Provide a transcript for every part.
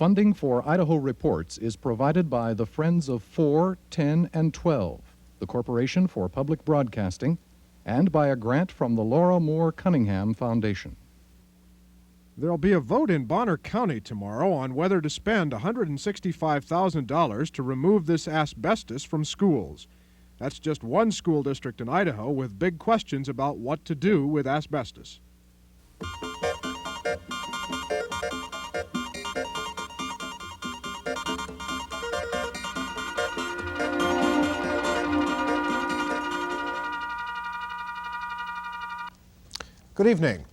Funding for Idaho Reports is provided by the Friends of 4, 10, and 12, the Corporation for Public Broadcasting, and by a grant from the Laura Moore Cunningham Foundation. There'll be a vote in Bonner County tomorrow on whether to spend $165,000 to remove this asbestos from schools. That's just one school district in Idaho with big questions about what to do with asbestos. Good evening.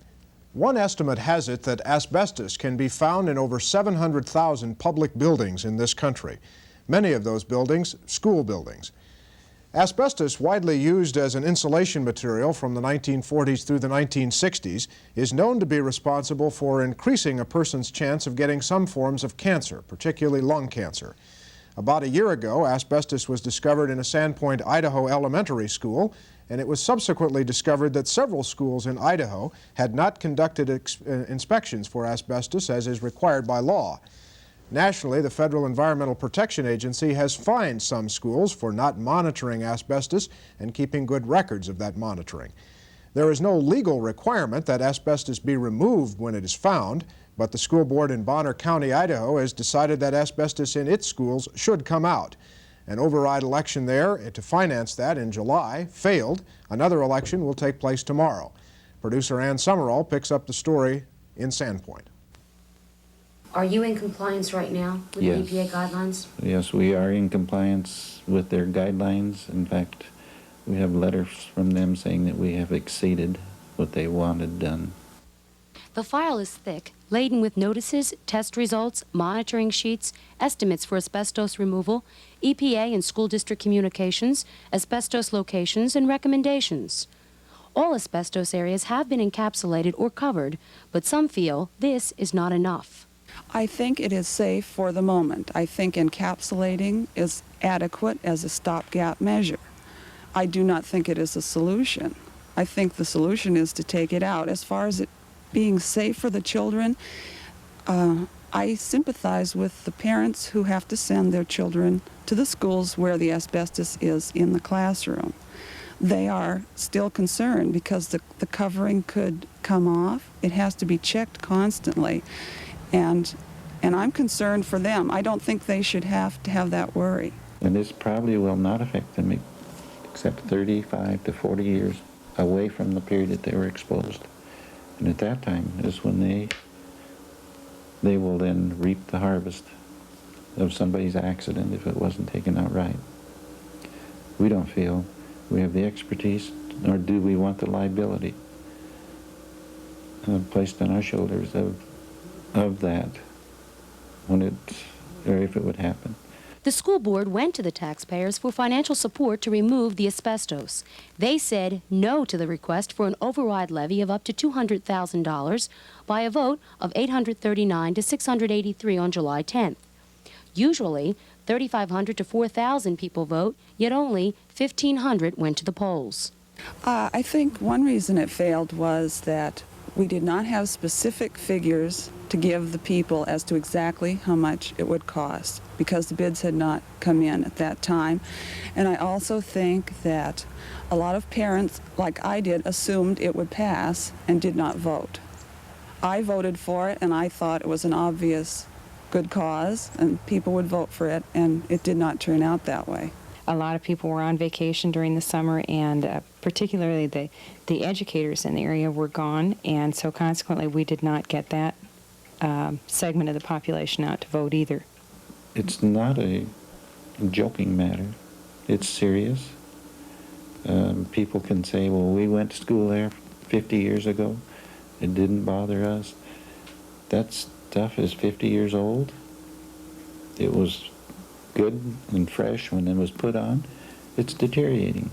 One estimate has it that asbestos can be found in over 700,000 public buildings in this country. Many of those buildings, school buildings. Asbestos, widely used as an insulation material from the 1940s through the 1960s, is known to be responsible for increasing a person's chance of getting some forms of cancer, particularly lung cancer. About a year ago, asbestos was discovered in a Sandpoint, Idaho elementary school, and it was subsequently discovered that several schools in Idaho had not conducted inspections for asbestos as is required by law. Nationally, the Federal Environmental Protection Agency has fined some schools for not monitoring asbestos and keeping good records of that monitoring. There is no legal requirement that asbestos be removed when it is found, but the school board in Bonner County, Idaho has decided that asbestos in its schools should come out. An override election there to finance that in July failed. Another election will take place tomorrow. Producer Ann Summerall picks up the story in Sandpoint. Are you in compliance right now with the EPA guidelines? Yes, we are in compliance with their guidelines. In fact, we have letters from them saying that we have exceeded what they wanted done. The file is thick, laden with notices, test results, monitoring sheets, estimates for asbestos removal, EPA and school district communications, asbestos locations, and recommendations. All asbestos areas have been encapsulated or covered, but some feel this is not enough. I think it is safe for the moment. I think encapsulating is adequate as a stopgap measure. I do not think it is a solution. I think the solution is to take it out. As far as it being safe for the children, I sympathize with the parents who have to send their children to the schools where the asbestos is in the classroom. They are still concerned because the covering could come off. It has to be checked constantly. And I'm concerned for them. I don't think they should have to have that worry. And this probably will not affect them except 35 to 40 years away from the period that they were exposed. And at that time is when they will then reap the harvest of somebody's accident if it wasn't taken out right. We don't feel we have the expertise, nor do we want the liability placed on our shoulders of that when or if it would happen. The school board went to the taxpayers for financial support to remove the asbestos. They said no to the request for an override levy of up to $200,000 by a vote of 839 to 683 on July 10th. Usually, 3,500 to 4,000 people vote, yet only 1,500 went to the polls. I think one reason it failed was that we did not have specific figures to give the people as to exactly how much it would cost because the bids had not come in at that time. And I also think that a lot of parents, like I did, assumed it would pass and did not vote. I voted for it and I thought it was an obvious good cause and people would vote for it, and it did not turn out that way. A lot of people were on vacation during the summer, and particularly the educators in the area were gone, and so consequently we did not get that segment of the population out to vote either. It's not a joking matter. It's serious. People can say, well, we went to school there 50 years ago. It didn't bother us. That stuff is 50 years old. It was good and fresh when it was put on. It's deteriorating.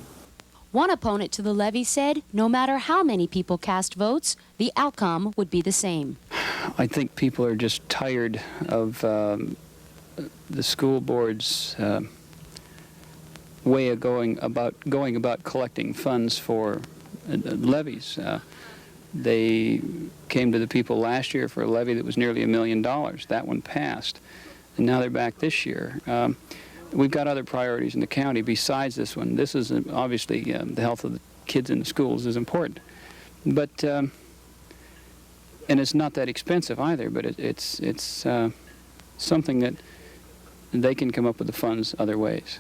One opponent to the levy said no matter how many people cast votes, the outcome would be the same. I think people are just tired of the school board's way of going about collecting funds for levies. They came to the people last year for a levy that was nearly $1 million. That one passed. And now they're back this year. We've got other priorities in the county besides this one. This is obviously the health of the kids in the schools is important. But, and it's not that expensive either, but it's something that they can come up with the funds other ways.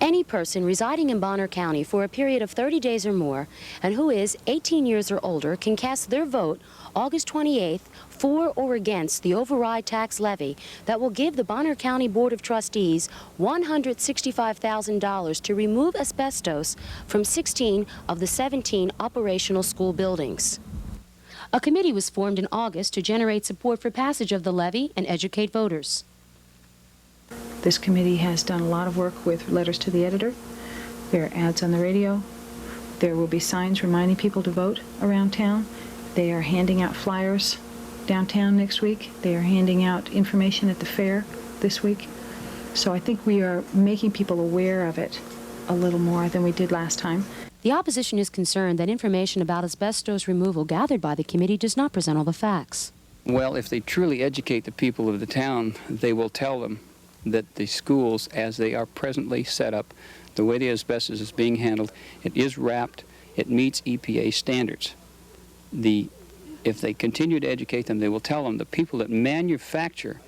Any person residing in Bonner County for a period of 30 days or more and who is 18 years or older can cast their vote August 28th for or against the override tax levy that will give the Bonner County Board of Trustees $165,000 to remove asbestos from 16 of the 17 operational school buildings. A committee was formed in August to generate support for passage of the levy and educate voters. This committee has done a lot of work with letters to the editor. There are ads on the radio. There will be signs reminding people to vote around town. They are handing out flyers downtown next week. They are handing out information at the fair this week. So I think we are making people aware of it a little more than we did last time. The opposition is concerned that information about asbestos removal gathered by the committee does not present all the facts. Well, if they truly educate the people of the town, they will tell them that the schools, as they are presently set up, the way the asbestos is being handled, it is wrapped, it meets EPA standards. If they continue to educate them, they will tell them the people that manufactured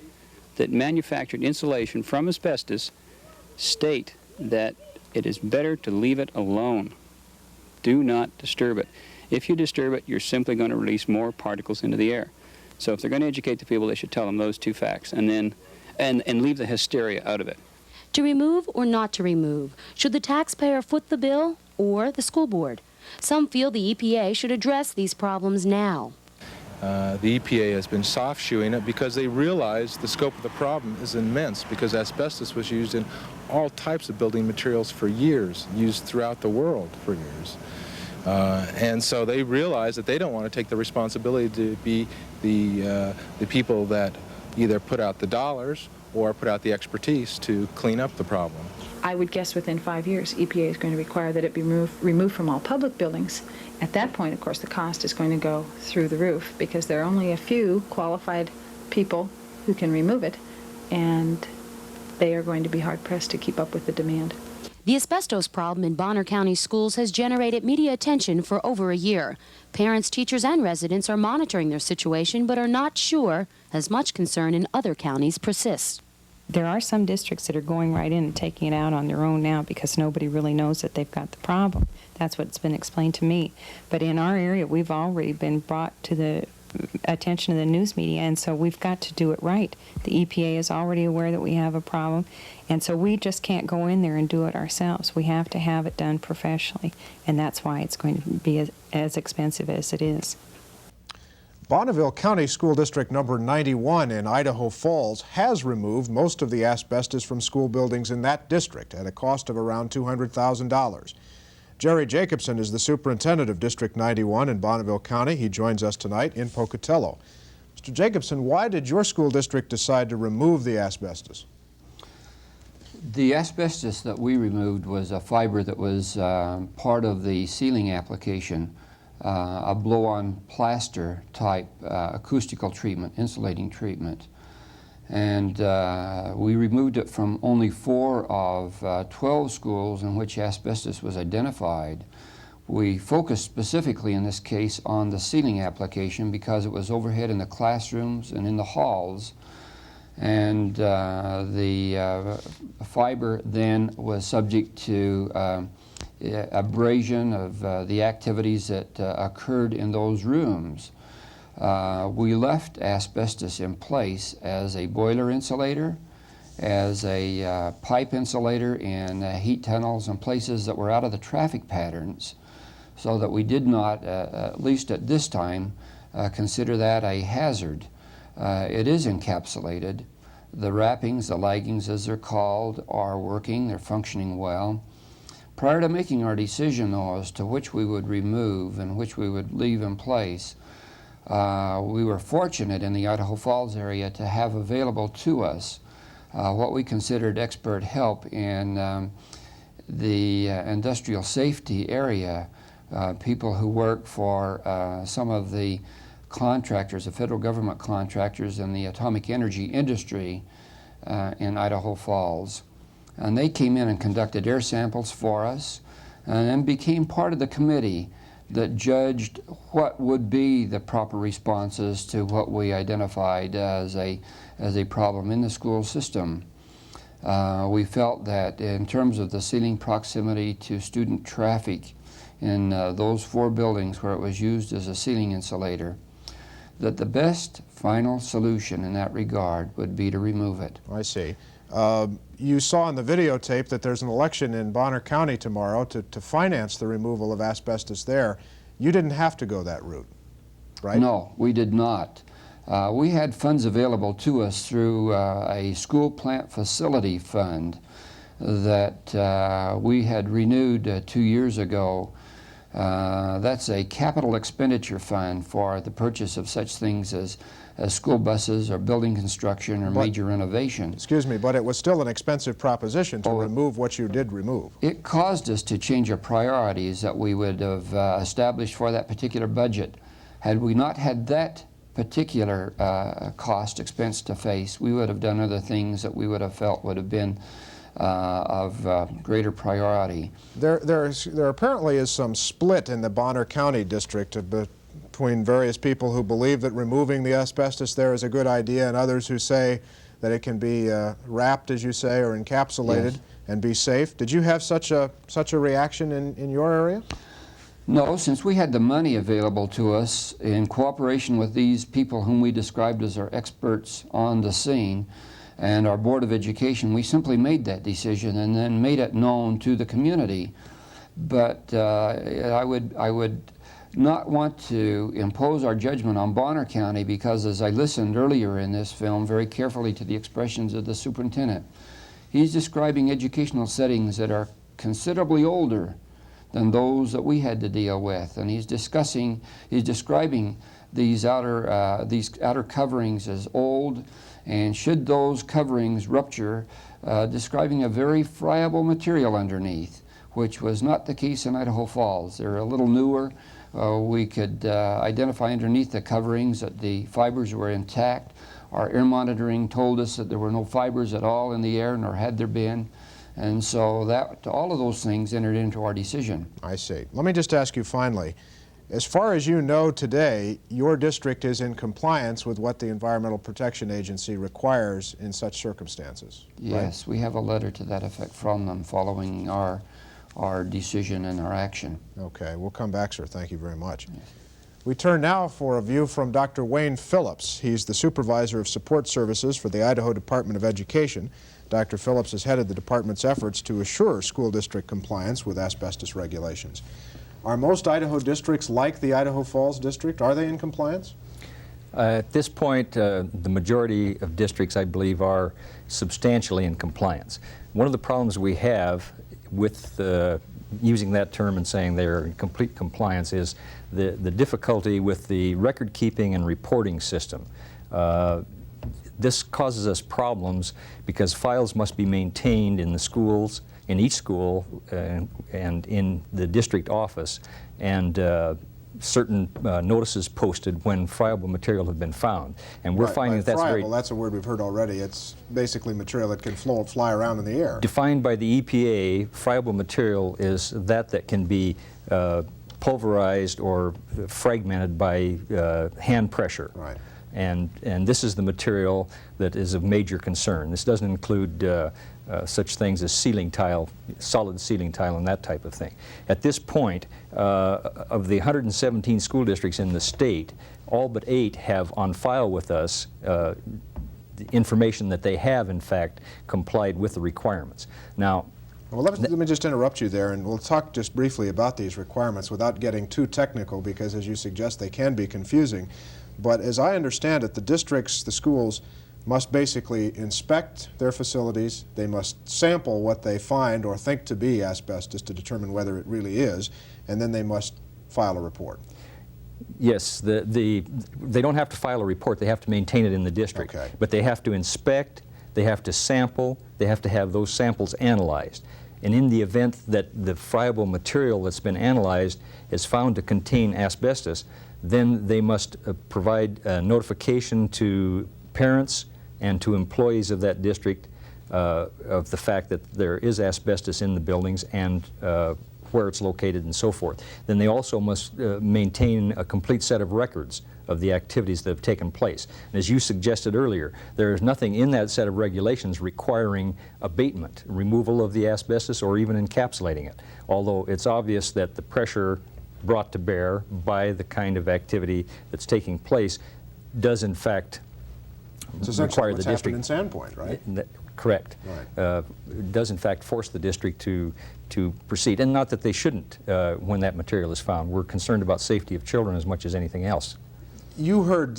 insulation from asbestos state that it is better to leave it alone. Do not disturb it. If you disturb it, you're simply going to release more particles into the air. So if they're going to educate the people, they should tell them those two facts, and then and leave the hysteria out of it. To remove or not to remove? Should the taxpayer foot the bill or the school board? Some feel the EPA should address these problems now. The EPA has been soft-shoeing it because they realize the scope of the problem is immense, because asbestos was used in all types of building materials for years, used throughout the world for years. And so they realize that they don't want to take the responsibility to be the people that either put out the dollars or put out the expertise to clean up the problem. I would guess within 5 years, EPA is going to require that it be removed from all public buildings. At that point, of course, the cost is going to go through the roof because there are only a few qualified people who can remove it, and they are going to be hard-pressed to keep up with the demand. The asbestos problem in Bonner County schools has generated media attention for over a year. Parents, teachers, and residents are monitoring their situation but are not sure as much concern in other counties persists. There are some districts that are going right in and taking it out on their own now because nobody really knows that they've got the problem. That's what's been explained to me. But in our area, we've already been brought to the attention of the news media, and so we've got to do it right. The EPA is already aware that we have a problem, and so we just can't go in there and do it ourselves. We have to have it done professionally, and that's why it's going to be as expensive as it is. Bonneville County School District number 91 in Idaho Falls has removed most of the asbestos from school buildings in that district at a cost of around $200,000. Jerry Jacobson is the superintendent of District 91 in Bonneville County. He joins us tonight in Pocatello. Mr. Jacobson, why did your school district decide to remove the asbestos? The asbestos that we removed was a fiber that was part of the ceiling application, a blow-on plaster type acoustical treatment, insulating treatment. And we removed it from only 4 of 12 schools in which asbestos was identified. We focused specifically in this case on the ceiling application because it was overhead in the classrooms and in the halls. And the fiber then was subject to abrasion of the activities that occurred in those rooms. We left asbestos in place as a boiler insulator, as a pipe insulator in heat tunnels and places that were out of the traffic patterns, so that we did not, at least at this time, consider that a hazard. It is encapsulated. The wrappings, the laggings as they're called, are working, they're functioning well. Prior to making our decision, though, as to which we would remove and which we would leave in place, we were fortunate in the Idaho Falls area to have available to us what we considered expert help in the industrial safety area people who work for some of the contractors, the federal government contractors in the atomic energy industry in Idaho Falls. And they came in and conducted air samples for us and then became part of the committee that judged what would be the proper responses to what we identified as a problem in the school system. We felt that in terms of the ceiling proximity to student traffic in those 4 buildings where it was used as a ceiling insulator, that the best final solution in that regard would be to remove it. I see. You saw in the videotape that there's an election in Bonner County tomorrow to finance the removal of asbestos there. You didn't have to go that route, right? No, we did not. We had funds available to us through a school plant facility fund that we had renewed 2 years ago. That's a capital expenditure fund for the purchase of such things as school buses or building construction or major renovation. Excuse me, but it was still an expensive proposition to remove what you did remove. It caused us to change our priorities that we would have established for that particular budget. Had we not had that particular cost expense to face, we would have done other things that we would have felt would have been of greater priority. There apparently is some split in the Bonner County district between various people who believe that removing the asbestos there is a good idea and others who say that it can be wrapped, as you say, or encapsulated, yes, and be safe. Did you have such a reaction in your area? No, since we had the money available to us in cooperation with these people whom we described as our experts on the scene and our Board of Education, we simply made that decision and then made it known to the community. But I would not want to impose our judgment on Bonner County because, as I listened earlier in this film very carefully to the expressions of the superintendent, he's describing educational settings that are considerably older than those that we had to deal with, and he's describing these outer coverings as old, and should those coverings rupture, describing a very friable material underneath, which was not the case in Idaho Falls. They're a little newer. We could identify underneath the coverings that the fibers were intact. Our air monitoring told us that there were no fibers at all in the air, nor had there been. And so all of those things entered into our decision. I see. Let me just ask you finally, as far as you know today, your district is in compliance with what the Environmental Protection Agency requires in such circumstances, yes, right? We have a letter to that effect from them following our decision and our action. Okay, we'll come back, sir. Thank you very much. Yes. We turn now for a view from Dr. Wayne Phillips. He's the Supervisor of Support Services for the Idaho Department of Education. Dr. Phillips has headed the department's efforts to assure school district compliance with asbestos regulations. Are most Idaho districts like the Idaho Falls district? Are they in compliance? At this point, the majority of districts, I believe, are substantially in compliance. One of the problems we have with using that term and saying they're in complete compliance is the difficulty with the record keeping and reporting system. This causes us problems because files must be maintained in the schools, in each school, and in the district office, and certain notices posted when friable material have been found. And we're finding that that's friable, that's a word we've heard already. It's basically material that can fly around in the air. Defined by the EPA, friable material is that can be pulverized or fragmented by hand pressure. Right. And this is the material that is of major concern. This doesn't include such things as ceiling tile, solid ceiling tile, and that type of thing. At this point, of the 117 school districts in the state, all but 8 have on file with us the information that they have, in fact, complied with the requirements. Now, well, let me just interrupt you there, and we'll talk just briefly about these requirements without getting too technical, because as you suggest, they can be confusing. But as I understand it, the districts, the schools, must basically inspect their facilities. They must sample what they find or think to be asbestos to determine whether it really is, and then they must file a report. Yes, they don't have to file a report. They have to maintain it in the district. Okay. But they have to inspect, they have to sample, they have to have those samples analyzed. And in the event that the friable material that's been analyzed is found to contain asbestos, then they must provide notification to parents and to employees of that district of the fact that there is asbestos in the buildings and where it's located and so forth. Then they also must maintain a complete set of records of the activities that have taken place. And as you suggested earlier, there is nothing in that set of regulations requiring abatement, removal of the asbestos, or even encapsulating it. Although it's obvious that the pressure brought to bear by the kind of activity that's taking place does in fact require the district. It's essentially what's happened in Sandpoint, right? Correct. Right. Does in fact force the district to proceed, and not that they shouldn't when that material is found. We're concerned about safety of children as much as anything else. You heard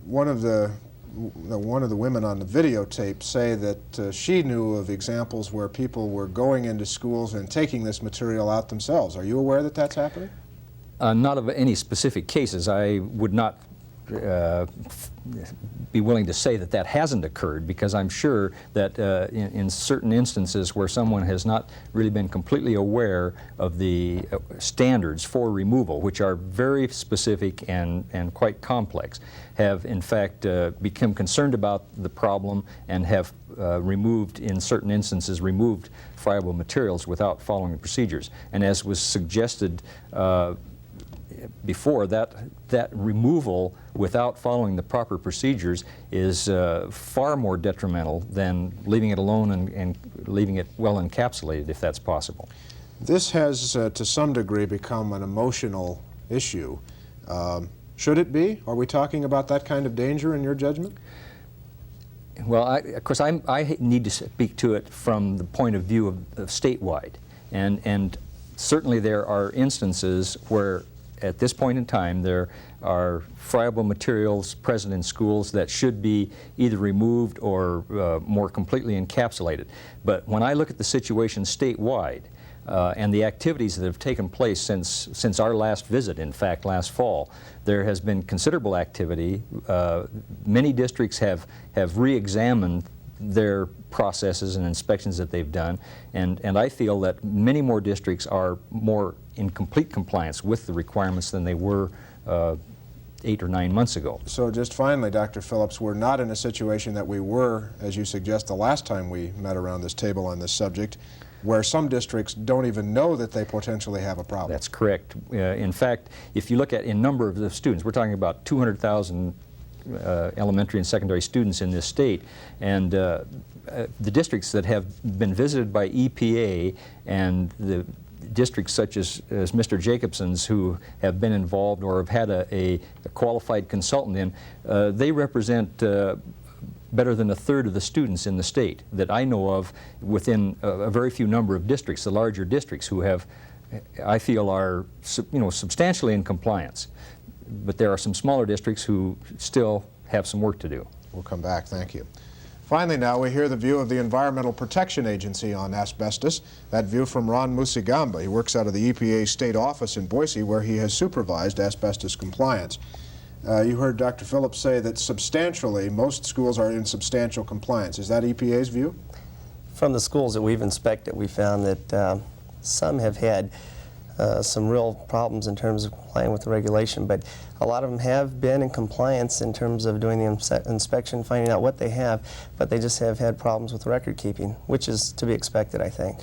one of the women on the videotape say that she knew of examples where people were going into schools and taking this material out themselves. Are you aware that that's happening? Not of any specific cases. I would not be willing to say that that hasn't occurred, because I'm sure that in certain instances where someone has not really been completely aware of the standards for removal, which are very specific and quite complex, have in fact become concerned about the problem and have removed, in certain instances, removed friable materials without following the procedures. And as was suggested before, that removal without following the proper procedures is far more detrimental than leaving it alone and leaving it well encapsulated, if that's possible. This has, to some degree, become an emotional issue. Should it be? Are we talking about that kind of danger in your judgment? Well, of course, I need to speak to it from the point of view of statewide. And certainly there are instances where at this point in time, there are friable materials present in schools that should be either removed or more completely encapsulated. But when I look at the situation statewide and the activities that have taken place since our last visit, in fact, last fall, there has been considerable activity. Many districts have re-examined their processes and inspections that they've done, and I feel that many more districts are more in complete compliance with the requirements than they were 8 or 9 months ago. So just finally, Dr. Phillips, we're not in a situation that we were, as you suggest, the last time we met around this table on this subject, where some districts don't even know that they potentially have a problem. That's correct. In fact, if you look at in number of the students, we're talking about 200,000 elementary and secondary students in this state, and the districts that have been visited by EPA and the districts such as Mr. Jacobson's, who have been involved or have had a qualified consultant in, they represent better than a third of the students in the state that I know of within a very few number of districts, the larger districts, who have, I feel, are substantially in compliance. But there are some smaller districts who still have some work to do. We'll come back. Thank you. Finally, now we hear the view of the Environmental Protection Agency on asbestos. That view from Ron Musigamba. He works out of the EPA state office in Boise, where he has supervised asbestos compliance. You heard Dr. Phillips say that substantially, most schools are in substantial compliance. Is that EPA's view? From the schools that we've inspected, we found that some have had some real problems in terms of complying with the regulation, but a lot of them have been in compliance in terms of doing the inspection, finding out what they have, but they just have had problems with record keeping, which is to be expected, I think.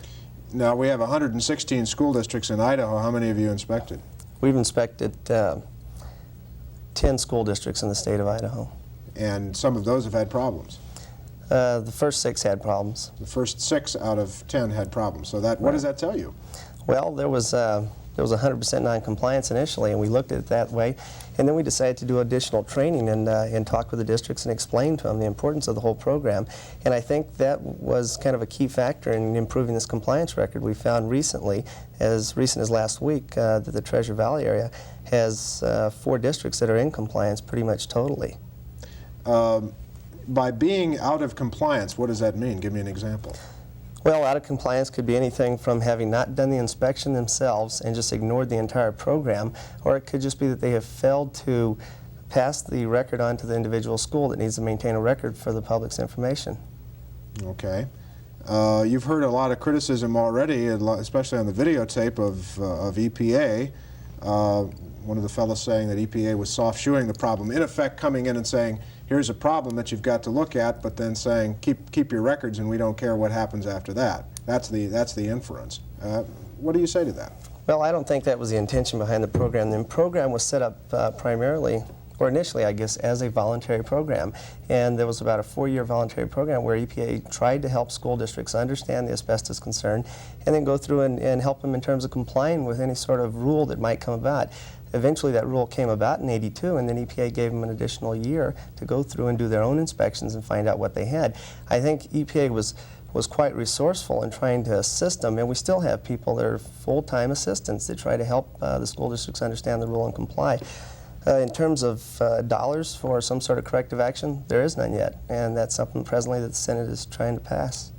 Now, we have 116 school districts in Idaho. How many have you inspected? We've inspected 10 school districts in the state of Idaho. And some of those have had problems? The first 6 had problems. The first 6 out of 10 had problems. So that, what does that tell you? Well, there was 100% non-compliance initially, and we looked at it that way, and then we decided to do additional training and talk with the districts and explain to them the importance of the whole program. And I think that was kind of a key factor in improving this compliance record. We found recently, as recent as last week, that the Treasure Valley area has 4 districts that are in compliance pretty much totally. By being out of compliance, what does that mean? Give me an example. Well, out of compliance could be anything from having not done the inspection themselves and just ignored the entire program, or it could just be that they have failed to pass the record on to the individual school that needs to maintain a record for the public's information. Okay. You've heard a lot of criticism already, especially on the videotape of EPA. One of the fellows saying that EPA was soft-shoeing the problem, in effect coming in and saying, here's a problem that you've got to look at, but then saying, keep your records and we don't care what happens after that. That's the inference. What do you say to that? Well, I don't think that was the intention behind the program. The program was set up primarily, or initially, I guess, as a voluntary program. And there was about a 4-year voluntary program where EPA tried to help school districts understand the asbestos concern and then go through and help them in terms of complying with any sort of rule that might come about. Eventually, that rule came about in '82, and then EPA gave them an additional year to go through and do their own inspections and find out what they had. I think EPA was quite resourceful in trying to assist them, and we still have people that are full-time assistants that try to help the school districts understand the rule and comply. In terms of dollars for some sort of corrective action, there is none yet, and that's something presently that the Senate is trying to pass.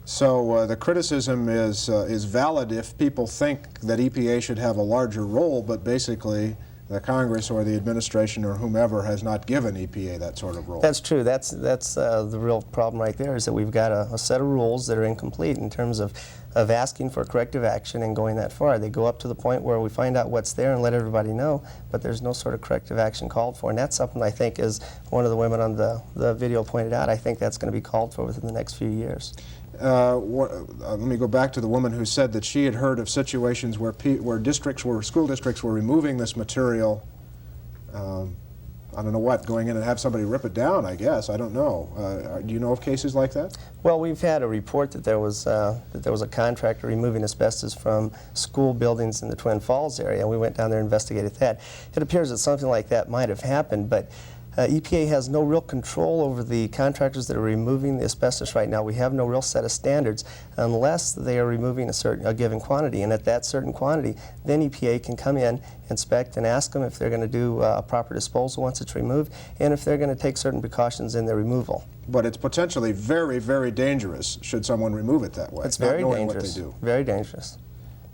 So the criticism is valid if people think that EPA should have a larger role, but basically the Congress or the administration or whomever has not given EPA that sort of role. That's true. That's the real problem right there, is that we've got a set of rules that are incomplete in terms of asking for corrective action and going that far. They go up to the point where we find out what's there and let everybody know, but there's no sort of corrective action called for. And that's something I think, as one of the women on the video pointed out, I think that's going to be called for within the next few years. Let me go back to the woman who said that she had heard of situations where school districts were removing this material. I don't know what, going in and have somebody rip it down, I guess. I don't know. Do you know of cases like that? Well, we've had a report that there was a contractor removing asbestos from school buildings in the Twin Falls area, and we went down there and investigated that. It appears that something like that might have happened, but EPA has no real control over the contractors that are removing the asbestos right now. We have no real set of standards unless they are removing a given quantity, and at that certain quantity, then EPA can come in, inspect, and ask them if they're going to do a proper disposal once it's removed, and if they're going to take certain precautions in their removal. But it's potentially very, very dangerous should someone remove it that way. It's very not knowing dangerous. What they do. Very dangerous.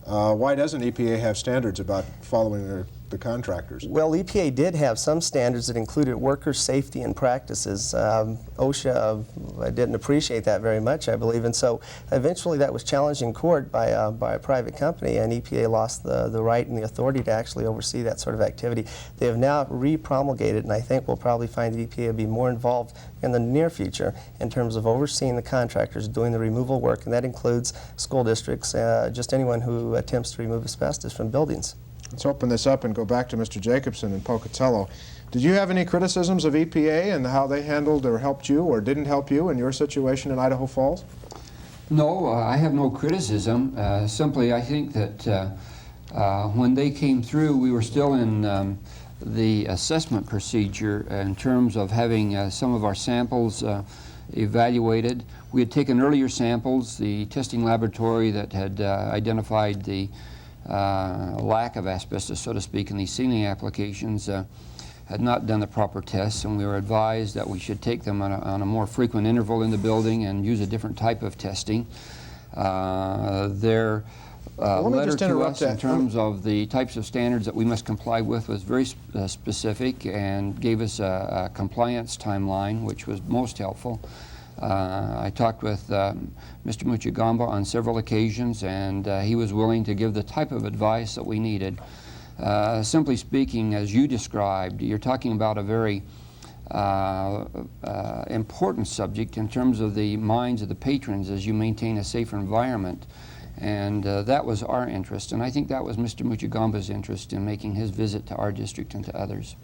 Why doesn't EPA have standards about following the contractors? Well, EPA did have some standards that included worker safety and practices. OSHA didn't appreciate that very much, I believe, and so eventually that was challenged in court by a private company, and EPA lost the right and the authority to actually oversee that sort of activity. They have now re-promulgated, and I think we'll probably find that EPA will be more involved in the near future in terms of overseeing the contractors doing the removal work, and that includes school districts, just anyone who attempts to remove asbestos from buildings. Let's open this up and go back to Mr. Jacobson in Pocatello. Did you have any criticisms of EPA and how they handled or helped you or didn't help you in your situation in Idaho Falls? No, I have no criticism. Simply, I think that when they came through, we were still in the assessment procedure in terms of having some of our samples evaluated. We had taken earlier samples. The testing laboratory that had identified the lack of asbestos, so to speak, in these ceiling applications had not done the proper tests, and we were advised that we should take them on a more frequent interval in the building and use a different type of testing. Their letter to us in terms of the types of standards that we must comply with was very specific and gave us a compliance timeline, which was most helpful. I talked with Mr. Muchigamba on several occasions, and he was willing to give the type of advice that we needed. Simply speaking, as you described, you're talking about a very important subject in terms of the minds of the patrons as you maintain a safer environment. And that was our interest, and I think that was Mr. Muchigamba's interest in making his visit to our district and to others.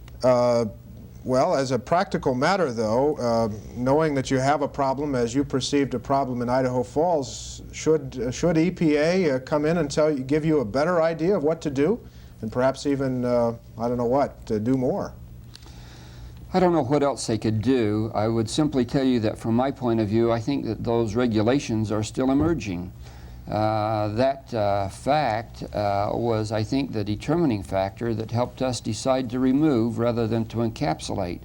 Well, as a practical matter, though, knowing that you have a problem as you perceived a problem in Idaho Falls, should EPA come in and give you a better idea of what to do, and perhaps even, I don't know what, to do more? I don't know what else they could do. I would simply tell you that from my point of view, I think that those regulations are still emerging. That fact was, I think, the determining factor that helped us decide to remove rather than to encapsulate.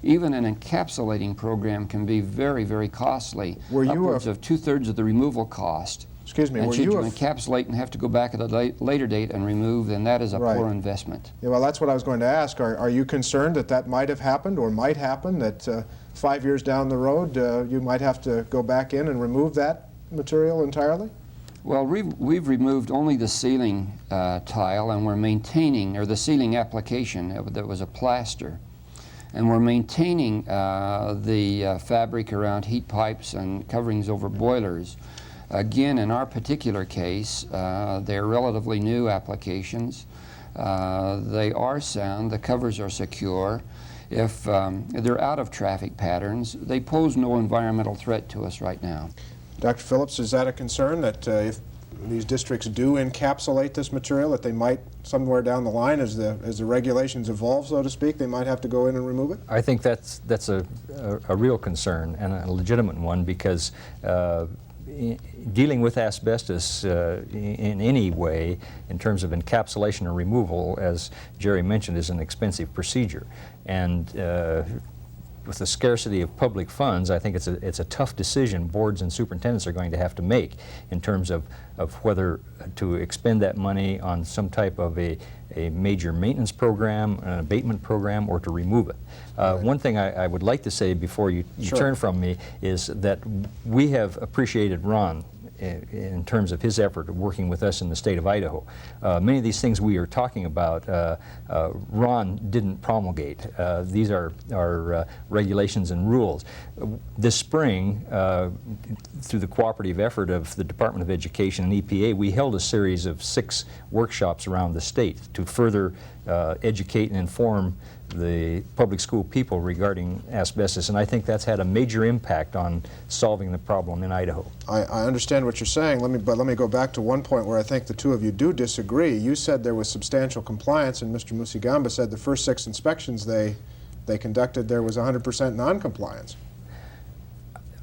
Even an encapsulating program can be very, very costly, upwards of 2/3 of the removal cost. Excuse me, and should you encapsulate and have to go back at a later date and remove, then that is a poor investment. Yeah, well, that's what I was going to ask. Are you concerned that that might have happened or might happen, that 5 years down the road you might have to go back in and remove that material entirely? Well, we've removed only the ceiling tile, and we're maintaining, or the ceiling application that was a plaster. And we're maintaining the fabric around heat pipes and coverings over boilers. Again, in our particular case, they're relatively new applications. They are sound, the covers are secure. If they're out of traffic patterns, they pose no environmental threat to us right now. Dr. Phillips, is that a concern that if these districts do encapsulate this material, that they might, somewhere down the line, as the regulations evolve, so to speak, they might have to go in and remove it? I think that's a real concern and a legitimate one, because dealing with asbestos in any way, in terms of encapsulation or removal, as Jerry mentioned, is an expensive procedure. And with the scarcity of public funds, I think it's a tough decision boards and superintendents are going to have to make in terms of whether to expend that money on some type of a major maintenance program, an abatement program, or to remove it. One thing I would like to say before you Sure. turn from me is that we have appreciated Ron in terms of his effort of working with us in the state of Idaho. Many of these things we are talking about, Ron didn't promulgate. These are regulations and rules. This spring, through the cooperative effort of the Department of Education and EPA, we held a series of 6 workshops around the state to further educate and inform the public school people regarding asbestos, and I think that's had a major impact on solving the problem in Idaho. I understand what you're saying, but let me go back to one point where I think the two of you do disagree. You said there was substantial compliance, and Mr. Musigamba said the first 6 inspections they conducted, there was 100% non-compliance.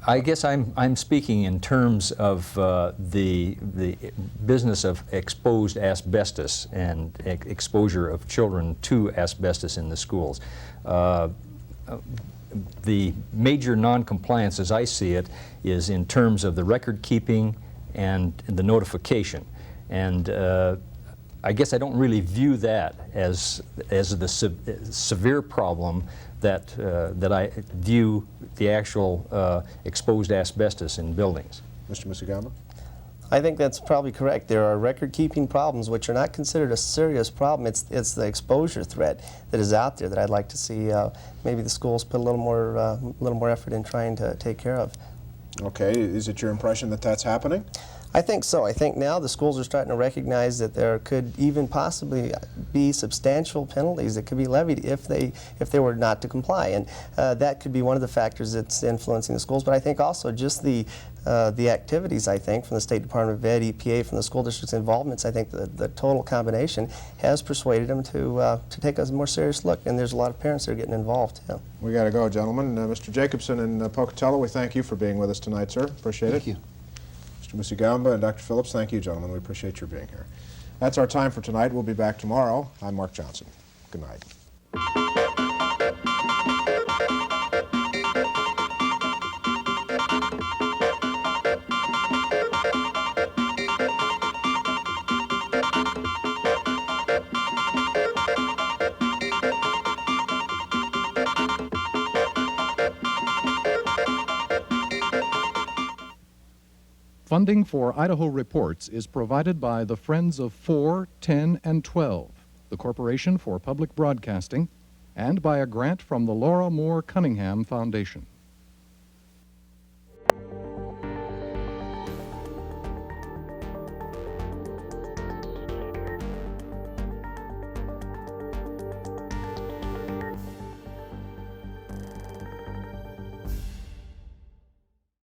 I guess I'm speaking in terms of the business of exposed asbestos and exposure of children to asbestos in the schools. The major non-compliance, as I see it, is in terms of the record keeping and the notification. And I guess I don't really view that as the severe problem that I view the actual exposed asbestos in buildings. Mr. Musigamba? I think that's probably correct. There are record-keeping problems which are not considered a serious problem. It's the exposure threat that is out there that I'd like to see maybe the schools put a little more effort in trying to take care of. Okay, is it your impression that that's happening? I think so. I think now the schools are starting to recognize that there could even possibly be substantial penalties that could be levied if they were not to comply, and that could be one of the factors that's influencing the schools. But I think also just the activities, I think, from the State Department of Ed, EPA, from the school district's involvements, I think the total combination has persuaded them to take a more serious look, and there's a lot of parents that are getting involved. Yeah. We got to go, gentlemen. Mr. Jacobson and Pocatello, we thank you for being with us tonight, sir. Appreciate it. Thank you. Mr. Musigamba and Dr. Phillips, thank you, gentlemen. We appreciate your being here. That's our time for tonight. We'll be back tomorrow. I'm Mark Johnson. Good night. Funding for Idaho Reports is provided by the Friends of 4, 10, and 12, the Corporation for Public Broadcasting, and by a grant from the Laura Moore Cunningham Foundation.